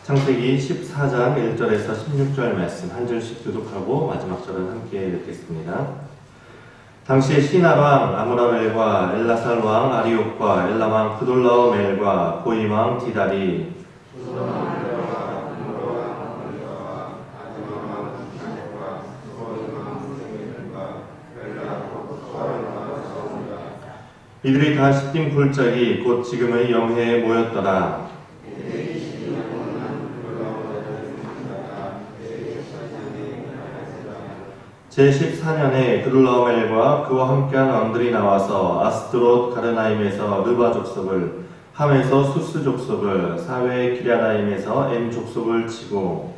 창세기 14장 1절에서 16절 말씀 한 절씩 교독하고 마지막 절은 함께 읽겠습니다. 당시에 시날왕 아므라벨과 엘라살왕 아리옥과 엘람왕 그돌라오멜과 고임왕 디달이 이들이 다 시딤 골짜기 곧 지금의 영해에 모였더라. 제14년에 그돌라오멜과 그와 함께한 왕들이 나와서 아스드롯 가르나임에서 르바 족속을, 함에서 수스 족속을, 사외 기랴나임에서 엠 족속을 치고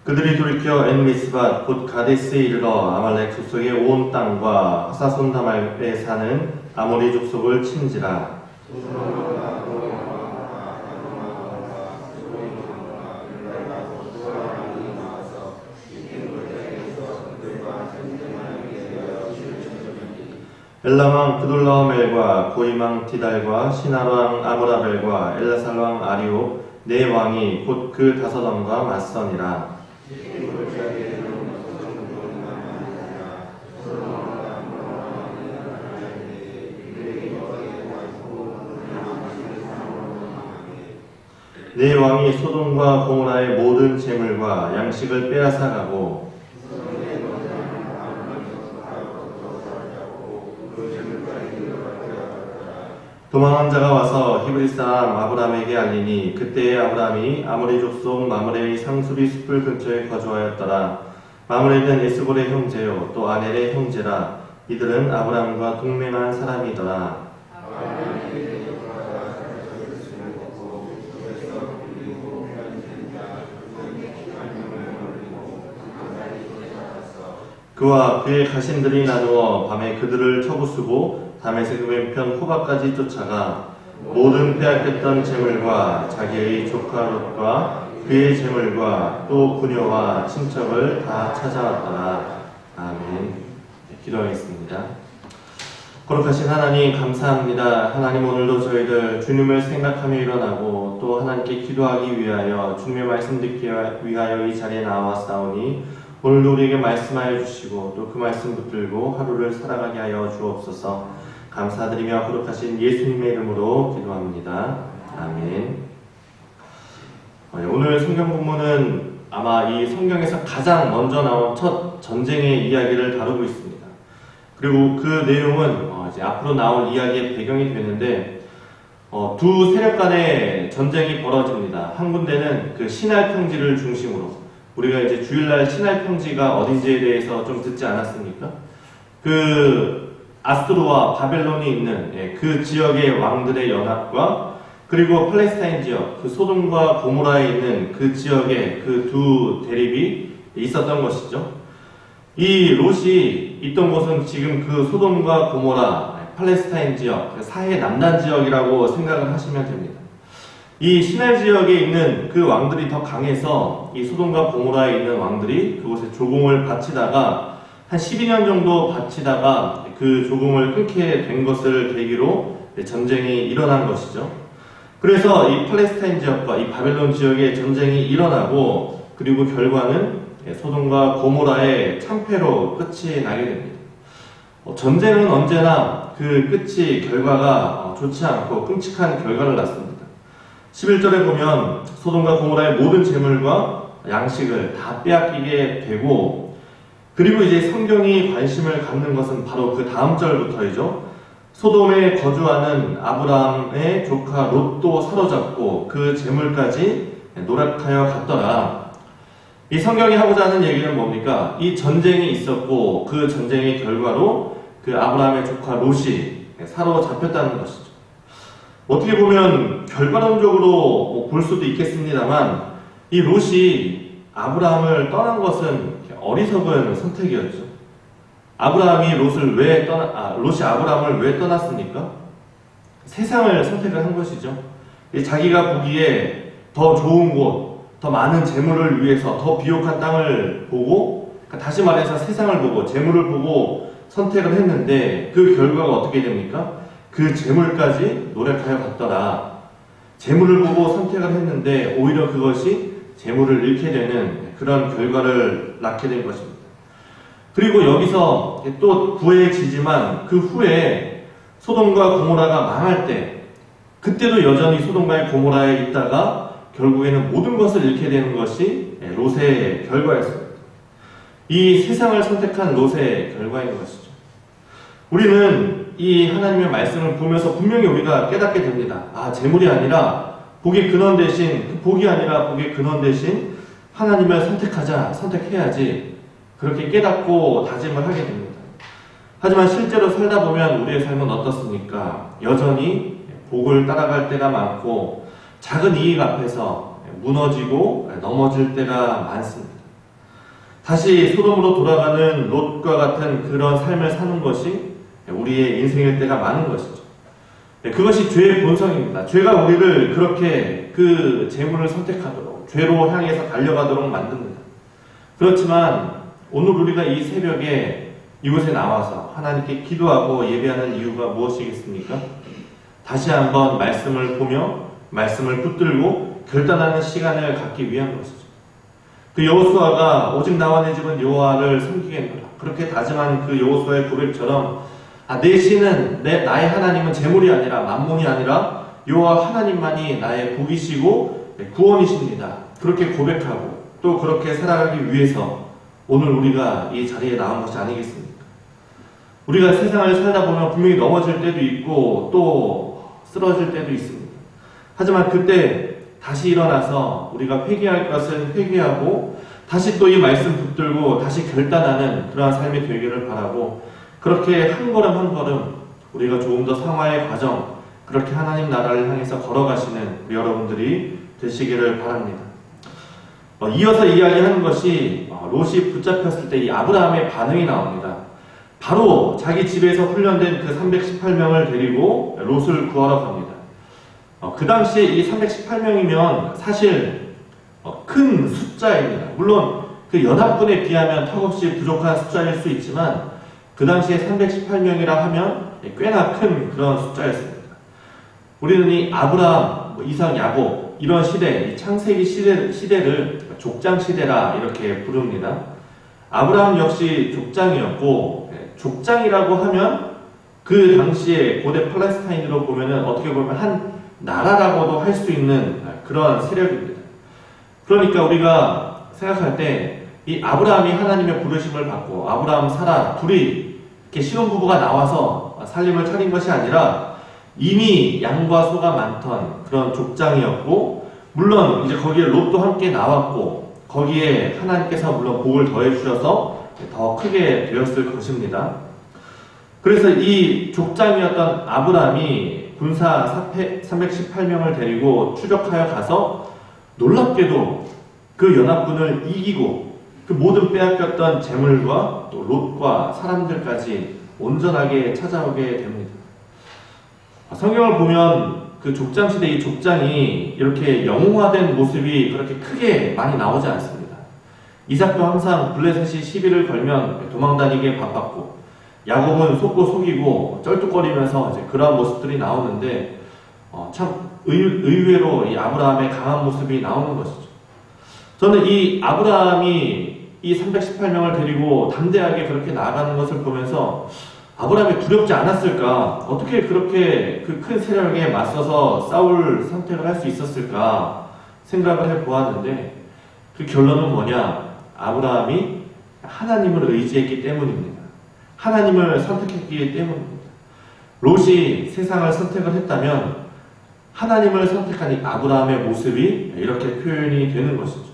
그들이 돌이켜 엔미스밭 곧 가데스에 이르러 아말렉 족속의 온 땅과 하사손다말에 사는 아모리 족속을 친지라. 엘람왕 그돌라오멜과 고임왕 디달과 시날왕 아므라벨과 엘라살왕 아리옥 네 왕이 곧 그 5왕과 맞서니라. 네 왕이 소돔과 고모라의 모든 재물과 양식을 빼앗아가고 도망한 자가 와서 히브리 사람 아브람에게 알리니 그때에 아브람이 아모리 족속 마므레의 상수리 숲을 근처에 거주하였더라. 마므레는 에스볼의 형제요 또 아넬의 형제라. 이들은 아브람과 동맹한 사람이더라. 그와 그의 가신들이 나누어 밤에 그들을 쳐부수고 다메섹 왼편 호박까지 쫓아가 모든 빼앗겼던 재물과 자기의 조카 롯과 그의 재물과 또 부녀와 친척을 다 찾아왔더라. 아멘. 기도하겠습니다. 거룩하신 하나님 감사합니다. 하나님 오늘도 저희들 주님을 생각하며 일어나고 또 하나님께 기도하기 위하여 주님의 말씀 듣기 위하여 이 자리에 나왔사오니 오늘도 우리에게 말씀하여 주시고 또 그 말씀 붙들고 하루를 살아가게 하여 주옵소서. 감사드리며 거룩하신 예수님의 이름으로 기도합니다. 아멘. 오늘 성경 본문은 아마 이 성경에서 가장 먼저 나온 첫 전쟁의 이야기를 다루고 있습니다. 그리고 그 내용은 이제 앞으로 나올 이야기의 배경이 되는데 두 세력 간의 전쟁이 벌어집니다. 한 군데는 그 시날 평지를 중심으로, 우리가 이제 주일날 시날 평지가 어딘지에 대해서 좀 듣지 않았습니까? 그 아스루와 바벨론이 있는 그 지역의 왕들의 연합과 그리고 팔레스타인 지역, 그 소돔과 고모라에 있는 그 지역의 그 두 대립이 있었던 것이죠. 이 롯이 있던 곳은 지금 그 소돔과 고모라, 팔레스타인 지역, 사해 남단 지역이라고 생각을 하시면 됩니다. 이 시날 지역에 있는 그 왕들이 더 강해서 이 소돔과 고모라에 있는 왕들이 그곳에 조공을 바치다가 한 12년 정도 바치다가 그 조공을 끊게 된 것을 계기로 전쟁이 일어난 것이죠. 그래서 이 팔레스타인 지역과 이 바벨론 지역의 전쟁이 일어나고 그리고 결과는 소돔과 고모라의 참패로 끝이 나게 됩니다. 전쟁은 언제나 그 끝이 결과가 좋지 않고 끔찍한 결과를 낳습니다. 11절에 보면 소돔과 고모라의 모든 재물과 양식을 다 빼앗기게 되고, 그리고 이제 성경이 관심을 갖는 것은 바로 그 다음 절부터이죠. 소돔에 거주하는 아브라함의 조카 롯도 사로잡고 그 재물까지 노력하여 갔더라. 이 성경이 하고자 하는 얘기는 뭡니까? 이 전쟁이 있었고 그 전쟁의 결과로 그 아브라함의 조카 롯이 사로잡혔다는 것이죠. 어떻게 보면 결과론적으로 볼 수도 있겠습니다만 이 롯이 아브라함을 떠난 것은 어리석은 선택이었죠. 롯이 아브라함을 왜 떠났습니까? 세상을 선택을 한 것이죠. 자기가 보기에 더 좋은 곳, 더 많은 재물을 위해서 더 비옥한 땅을 보고, 다시 말해서 세상을 보고 재물을 보고 선택을 했는데 그 결과가 어떻게 됩니까? 그 재물까지 노력하여 갔더라. 재물을 보고 선택을 했는데 오히려 그것이 재물을 잃게 되는 그런 결과를 낳게 된 것입니다. 그리고 여기서 또 구해지지만 그 후에 소돔과 고모라가 망할 때 그때도 여전히 소돔과 고모라에 있다가 결국에는 모든 것을 잃게 되는 것이 롯의 결과였습니다. 이 세상을 선택한 롯의 결과인 것이죠. 우리는 이 하나님의 말씀을 보면서 분명히 우리가 깨닫게 됩니다. 재물이 아니라 복의 근원 대신, 복이 아니라 복의 근원 대신 하나님을 선택해야지 그렇게 깨닫고 다짐을 하게 됩니다. 하지만 실제로 살다 보면 우리의 삶은 어떻습니까? 여전히 복을 따라갈 때가 많고 작은 이익 앞에서 무너지고 넘어질 때가 많습니다. 다시 소돔으로 돌아가는 롯과 같은 그런 삶을 사는 것이 우리의 인생일 때가 많은 것이죠. 그것이 죄의 본성입니다. 죄가 우리를 그렇게 그 재물을 선택하도록, 죄로 향해서 달려가도록 만듭니다. 그렇지만 오늘 우리가 이 새벽에 이곳에 나와서 하나님께 기도하고 예배하는 이유가 무엇이겠습니까? 다시 한번 말씀을 보며 말씀을 붙들고 결단하는 시간을 갖기 위한 것이죠. 그 여호수아가 오직 나와 내 집은 여호와를 섬기겠노라. 그렇게 다짐한 그 여호수아의 고백처럼 내 신은 나의 하나님은 재물이 아니라 만몬이 아니라 여호와 하나님만이 나의 복이시고 구원이십니다. 그렇게 고백하고 또 그렇게 살아가기 위해서 오늘 우리가 이 자리에 나온 것이 아니겠습니까? 우리가 세상을 살다 보면 분명히 넘어질 때도 있고 또 쓰러질 때도 있습니다. 하지만 그때 다시 일어나서 우리가 회개할 것은 회개하고 다시 또 이 말씀 붙들고 다시 결단하는 그러한 삶이 되기를 바라고 그렇게 한 걸음 한 걸음 우리가 조금 더 상화의 과정 그렇게 하나님 나라를 향해서 걸어가시는 우리 여러분들이 되시기를 바랍니다. 이어서 이야기하는 것이 롯이 붙잡혔을 때 이 아브라함의 반응이 나옵니다. 바로 자기 집에서 훈련된 그 318명을 데리고 롯을 구하러 갑니다. 그 당시에 이 318명이면 사실 큰 숫자입니다. 물론 그 연합군에 비하면 턱없이 부족한 숫자일 수 있지만 그 당시에 318명이라 하면 꽤나 큰 그런 숫자였습니다. 우리는 이 아브라함, 이삭, 야곱 이런 시대, 이 창세기 시대를 족장 시대라 이렇게 부릅니다. 아브라함 역시 족장이었고 족장이라고 하면 그 당시에 고대 팔레스타인으로 보면은 어떻게 보면 한 나라라고도 할 수 있는 그런 세력입니다. 그러니까 우리가 생각할 때 이 아브라함이 하나님의 부르심을 받고 아브라함, 사라 둘이 이렇게 신혼부부가 나와서 살림을 차린 것이 아니라 이미 양과 소가 많던 그런 족장이었고 물론 이제 거기에 롯도 함께 나왔고 거기에 하나님께서 물론 복을 더해 주셔서 더 크게 되었을 것입니다. 그래서 이 족장이었던 아브라함이 군사 318명을 데리고 추적하여 가서 놀랍게도 그 연합군을 이기고 그 모든 빼앗겼던 재물과 또 롯과 사람들까지 온전하게 찾아오게 됩니다. 성경을 보면 그 족장시대 이 족장이 이렇게 영웅화된 모습이 그렇게 크게 많이 나오지 않습니다. 이삭도 항상 블레셋이 시비를 걸면 도망다니게 바빴고 야곱은 속고 속이고 쩔뚝거리면서 이제 그러한 모습들이 나오는데 참 의외로 이 아브라함의 강한 모습이 나오는 것이죠. 저는 이 아브라함이 이 318명을 데리고 담대하게 그렇게 나아가는 것을 보면서 아브라함이 두렵지 않았을까? 어떻게 그렇게 그 큰 세력에 맞서서 싸울 선택을 할 수 있었을까? 생각을 해보았는데 그 결론은 뭐냐? 아브라함이 하나님을 의지했기 때문입니다. 하나님을 선택했기 때문입니다. 롯이 세상을 선택을 했다면 하나님을 선택한 이 아브라함의 모습이 이렇게 표현이 되는 것이죠.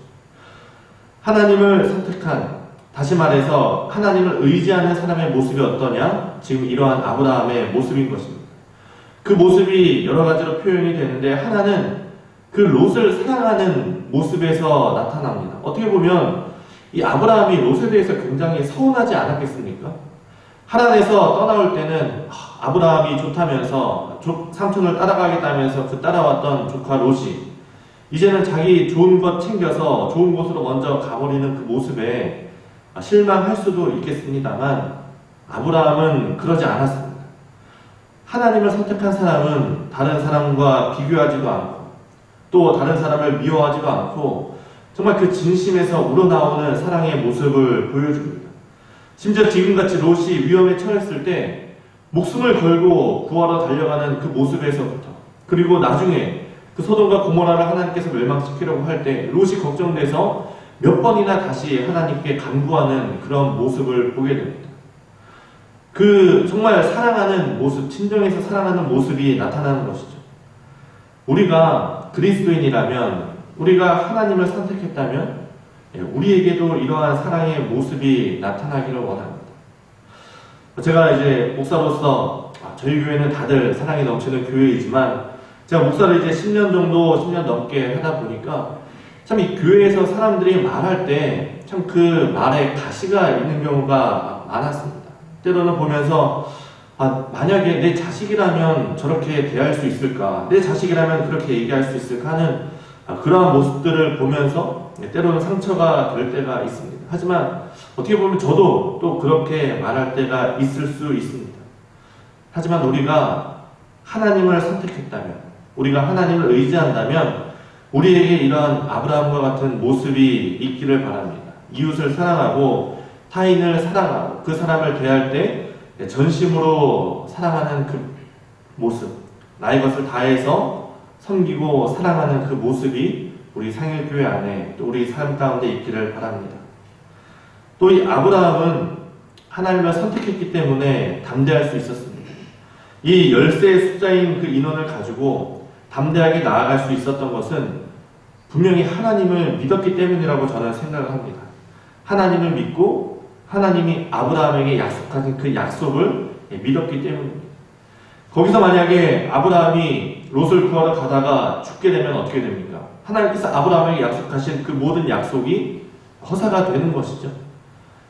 하나님을 선택한, 다시 말해서 하나님을 의지하는 사람의 모습이 어떠냐? 지금 이러한 아브라함의 모습인 것입니다. 그 모습이 여러 가지로 표현이 되는데 하나는 그 롯을 사랑하는 모습에서 나타납니다. 어떻게 보면 이 아브라함이 롯에 대해서 굉장히 서운하지 않았겠습니까? 하란에서 떠나올 때는 아브라함이 좋다면서 삼촌을 따라가겠다면서 그 따라왔던 조카 롯이 이제는 자기 좋은 것 챙겨서 좋은 곳으로 먼저 가버리는 그 모습에 실망할 수도 있겠습니다만 아브라함은 그러지 않았습니다. 하나님을 선택한 사람은 다른 사람과 비교하지도 않고 또 다른 사람을 미워하지도 않고 정말 그 진심에서 우러나오는 사랑의 모습을 보여줍니다. 심지어 지금같이 롯이 위험에 처했을 때 목숨을 걸고 구하러 달려가는 그 모습에서부터, 그리고 나중에 그 소돔과 고모라를 하나님께서 멸망시키려고 할 때 롯이 걱정돼서 몇 번이나 다시 하나님께 간구하는 그런 모습을 보게 됩니다. 그 정말 사랑하는 모습, 친정에서 사랑하는 모습이 나타나는 것이죠. 우리가 그리스도인이라면, 우리가 하나님을 선택했다면 우리에게도 이러한 사랑의 모습이 나타나기를 원합니다. 제가 이제 목사로서 저희 교회는 다들 사랑이 넘치는 교회이지만 제가 목사를 이제 10년 넘게 하다 보니까 참 이 교회에서 사람들이 말할 때 참 그 말에 가시가 있는 경우가 많았습니다. 때로는 보면서 만약에 내 자식이라면 저렇게 대할 수 있을까? 내 자식이라면 그렇게 얘기할 수 있을까? 하는 그러한 모습들을 보면서 때로는 상처가 될 때가 있습니다. 하지만 어떻게 보면 저도 또 그렇게 말할 때가 있을 수 있습니다. 하지만 우리가 하나님을 선택했다면, 우리가 하나님을 의지한다면 우리에게 이러한 아브라함과 같은 모습이 있기를 바랍니다. 이웃을 사랑하고 타인을 사랑하고 그 사람을 대할 때 전심으로 사랑하는 그 모습, 나의 것을 다해서 섬기고 사랑하는 그 모습이 우리 상일교회 안에 또 우리 삶 가운데 있기를 바랍니다. 또 이 아브라함은 하나님을 선택했기 때문에 담대할 수 있었습니다. 이 10세의 숫자인 그 인원을 가지고 담대하게 나아갈 수 있었던 것은 분명히 하나님을 믿었기 때문이라고 저는 생각을 합니다. 하나님을 믿고 하나님이 아브라함에게 약속하신 그 약속을 믿었기 때문입니다. 거기서 만약에 아브라함이 롯을 구하러 가다가 죽게 되면 어떻게 됩니까? 하나님께서 아브라함에게 약속하신 그 모든 약속이 허사가 되는 것이죠.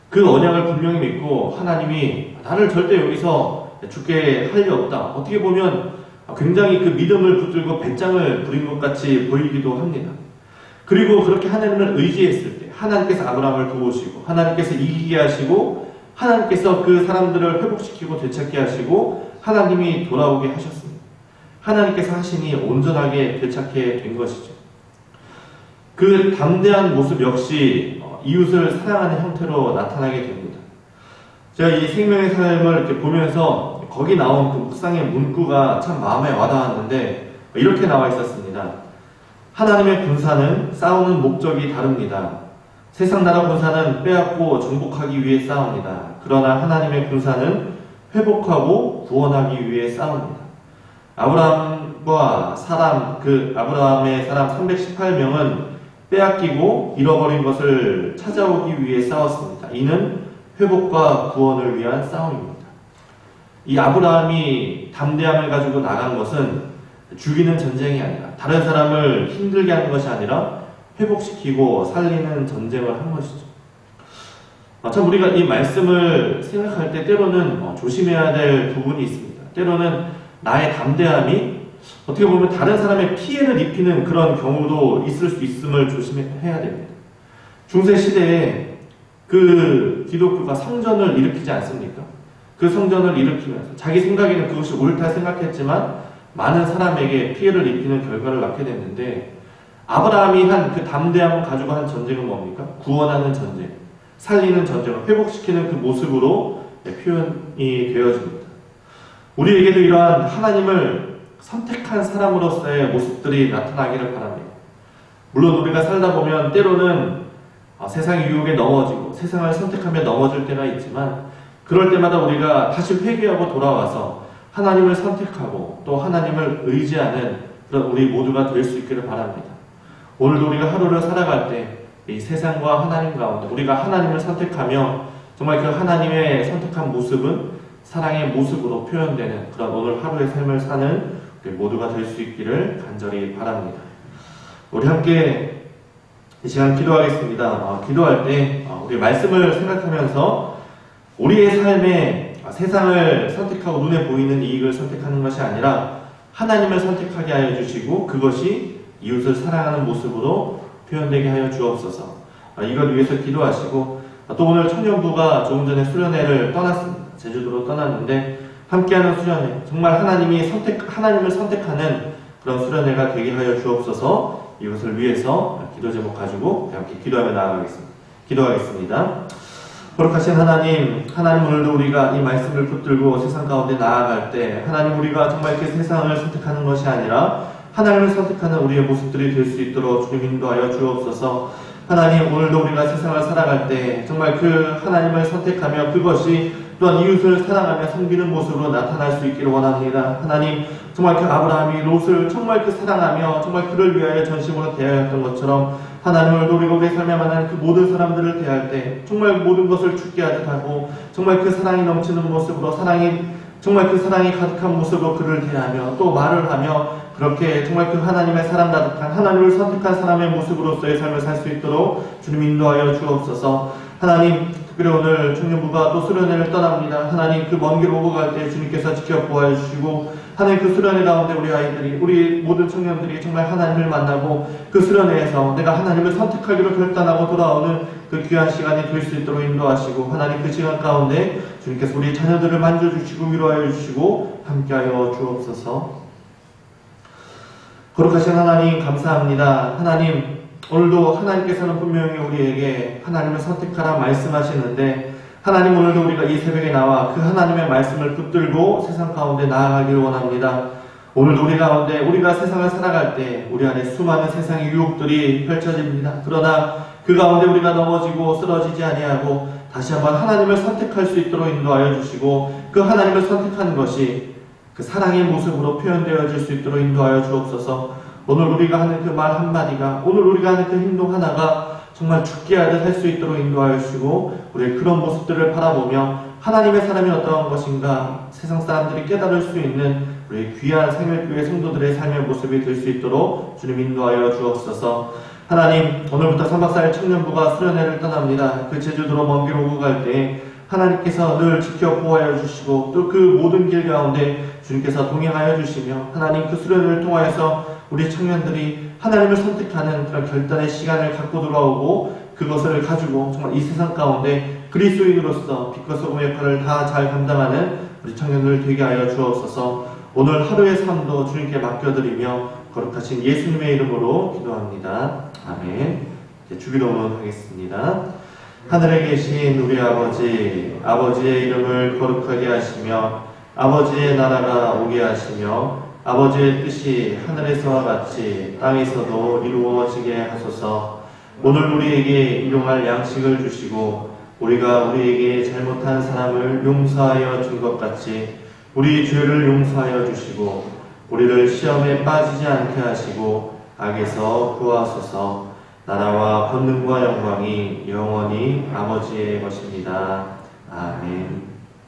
그 언약을 분명히 믿고 하나님이 나를 절대 여기서 죽게 할 리 없다. 어떻게 보면 굉장히 그 믿음을 붙들고 배짱을 부린 것 같이 보이기도 합니다. 그리고 그렇게 하나님을 의지했을 때 하나님께서 아브라함을 도우시고 하나님께서 이기게 하시고 하나님께서 그 사람들을 회복시키고 되찾게 하시고 하나님이 돌아오게 하셨습니다. 하나님께서 하시니 온전하게 되찾게 된 것이죠. 그 담대한 모습 역시 이웃을 사랑하는 형태로 나타나게 됩니다. 제가 이 생명의 삶을 이렇게 보면서 거기 나온 그 묵상의 문구가 참 마음에 와닿았는데 이렇게 나와 있었습니다. 하나님의 군사는 싸우는 목적이 다릅니다. 세상 나라 군사는 빼앗고 정복하기 위해 싸웁니다. 그러나 하나님의 군사는 회복하고 구원하기 위해 싸웁니다. 아브라함의 사람 318명은 빼앗기고 잃어버린 것을 찾아오기 위해 싸웠습니다. 이는 회복과 구원을 위한 싸움입니다. 이 아브라함이 담대함을 가지고 나간 것은 죽이는 전쟁이 아니라, 다른 사람을 힘들게 하는 것이 아니라 회복시키고 살리는 전쟁을 한 것이죠. 참 우리가 이 말씀을 생각할 때 때로는 조심해야 될 부분이 있습니다. 때로는 나의 담대함이 어떻게 보면 다른 사람의 피해를 입히는 그런 경우도 있을 수 있음을 조심해야 됩니다. 중세 시대에 그 기독교가 성전을 일으키지 않습니까? 그 성전을 일으키면서 자기 생각에는 그것이 옳다 생각했지만 많은 사람에게 피해를 입히는 결과를 낳게 됐는데, 아브라함이 한 그 담대함을 가지고 한 전쟁은 뭡니까? 구원하는 전쟁, 살리는 전쟁을 회복시키는 그 모습으로 표현이 되어집니다. 우리에게도 이러한 하나님을 선택한 사람으로서의 모습들이 나타나기를 바랍니다. 물론 우리가 살다 보면 때로는 세상의 유혹에 넘어지고 세상을 선택하며 넘어질 때가 있지만, 그럴 때마다 우리가 다시 회개하고 돌아와서 하나님을 선택하고 또 하나님을 의지하는 그런 우리 모두가 될 수 있기를 바랍니다. 오늘도 우리가 하루를 살아갈 때 이 세상과 하나님 가운데 우리가 하나님을 선택하며 정말 그 하나님의 선택한 모습은 사랑의 모습으로 표현되는 그런 오늘 하루의 삶을 사는 우리 모두가 될 수 있기를 간절히 바랍니다. 우리 함께 이 시간 기도하겠습니다. 기도할 때 우리 말씀을 생각하면서 우리의 삶에 세상을 선택하고 눈에 보이는 이익을 선택하는 것이 아니라 하나님을 선택하게 하여 주시고 그것이 이웃을 사랑하는 모습으로 표현되게 하여 주옵소서. 이걸 위해서 기도하시고, 또 오늘 청년부가 조금 전에 수련회를 떠났습니다. 제주도로 떠났는데 함께하는 수련회, 정말 하나님을 선택하는 그런 수련회가 되게 하여 주옵소서. 이것을 위해서 기도 제목 가지고 함께 기도하며 기도하겠습니다. 거룩하신 하나님 오늘도 우리가 이 말씀을 붙들고 세상 가운데 나아갈 때 하나님, 우리가 정말 그 세상을 선택하는 것이 아니라 하나님을 선택하는 우리의 모습들이 될 수 있도록 주님 인도하여 주옵소서. 하나님, 오늘도 우리가 세상을 살아갈 때 정말 그 하나님을 선택하며 그것이 또한 이웃을 사랑하며 섬기는 모습으로 나타날 수 있기를 원합니다. 하나님, 정말 그 아브라함이 롯을 정말 그 사랑하며 정말 그를 위하여 전심으로 대하였던 것처럼 하나님을 우리가 우리의 삶에 만난 그 모든 사람들을 대할 때 정말 모든 것을 죽게 하듯 하고 정말 그 사랑이 넘치는 모습으로 정말 그 사랑이 가득한 모습으로 그를 대하며 또 말을 하며 그렇게 정말 그 하나님의 사랑 가득한 하나님을 선택한 사람의 모습으로서의 삶을 살 수 있도록 주님 인도하여 주옵소서. 하나님, 특별히 오늘 청년부가 또 수련회를 떠납니다. 하나님, 그 먼 길 오고 갈 때 주님께서 지켜 보호해 주시고 하나님, 그 수련회 가운데 우리 아이들이, 우리 모든 청년들이 정말 하나님을 만나고 그 수련회에서 내가 하나님을 선택하기로 결단하고 돌아오는 그 귀한 시간이 될 수 있도록 인도하시고 하나님, 그 시간 가운데 주님께서 우리 자녀들을 만져주시고 위로하여 주시고 함께하여 주옵소서. 거룩하신 하나님 감사합니다. 하나님, 오늘도 하나님께서는 분명히 우리에게 하나님을 선택하라 말씀하시는데 하나님, 오늘도 우리가 이 새벽에 나와 그 하나님의 말씀을 붙들고 세상 가운데 나아가기를 원합니다. 오늘도 우리 가운데 우리가 세상을 살아갈 때 우리 안에 수많은 세상의 유혹들이 펼쳐집니다. 그러나 그 가운데 우리가 넘어지고 쓰러지지 아니하고 다시 한번 하나님을 선택할 수 있도록 인도하여 주시고 그 하나님을 선택하는 것이 그 사랑의 모습으로 표현되어질 수 있도록 인도하여 주옵소서. 오늘 우리가 하는 그 말 한마디가, 오늘 우리가 하는 그 행동 하나가 정말 죽게 하듯 할 수 있도록 인도하여 주시고 우리의 그런 모습들을 바라보며 하나님의 사람이 어떠한 것인가 세상 사람들이 깨달을 수 있는 우리의 귀한 생명교회 성도들의 삶의 모습이 될 수 있도록 주님 인도하여 주옵소서. 하나님, 오늘부터 3박 4일 청년부가 수련회를 떠납니다. 그 제주도로 먼 길 오고 갈 때 하나님께서 늘 지켜 보호하여 주시고 또 그 모든 길 가운데 주님께서 동행하여 주시며 하나님, 그 수련회를 통하여서 우리 청년들이 하나님을 선택하는 그런 결단의 시간을 갖고 돌아오고 그것을 가지고 정말 이 세상 가운데 그리스도인으로서 빛과 소금의 역할을 다 잘 감당하는 우리 청년들 되게 하여 주옵소서. 오늘 하루의 삶도 주님께 맡겨드리며 거룩하신 예수님의 이름으로 기도합니다. 아멘. 이제 주기도문 하겠습니다. 하늘에 계신 우리 아버지, 아버지의 이름을 거룩하게 하시며 아버지의 나라가 오게 하시며 아버지의 뜻이 하늘에서와 같이 땅에서도 이루어지게 하소서. 오늘 우리에게 일용할 양식을 주시고 우리가 우리에게 잘못한 사람을 용서하여 준 것 같이 우리 죄를 용서하여 주시고 우리를 시험에 빠지지 않게 하시고 악에서 구하소서. 나라와 권능과 영광이 영원히 아버지의 것입니다. 아멘.